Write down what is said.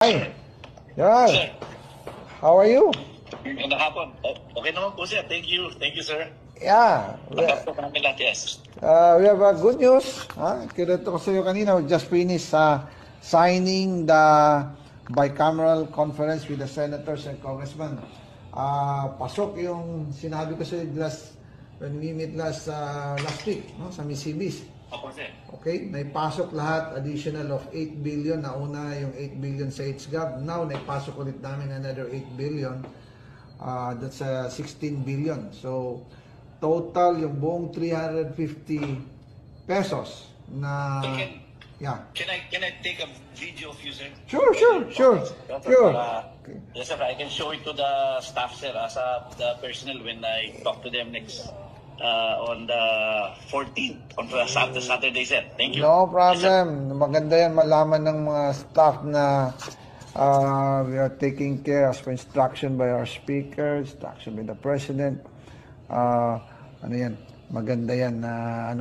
Hi. Yan. Sir, How are you? magandang hapon. Okay naman po sir. Thank you. Thank you, sir. Yeah. Tanggap po kami lahat, yes. We have good news. Kinuto ko sa iyo kanina. We just finished signing the bicameral conference with the senators and congressmen. Pasok yung sinabi ko sa iyo when we meet last week, no, sa Misibis. Opo, sir. Okay, naipasok lahat, additional of 8 billion. Nauna yung 8 billion sa HGAB. Now, naipasok ulit namin another 8 billion. That's 16 billion. So, total yung buong 350 pesos na... Can I take a video of you, sir? Sure. Okay. Yes, sir. I can show it to the staff, sir, as the personnel when I talk to them next on the 14th, on Saturday, sir. Thank you. No Yes, sir. problem. Maganda yan malaman ng mga staff na we are taking care as per instruction by our speaker, instruction by the president. Ano yan? Maganda yan na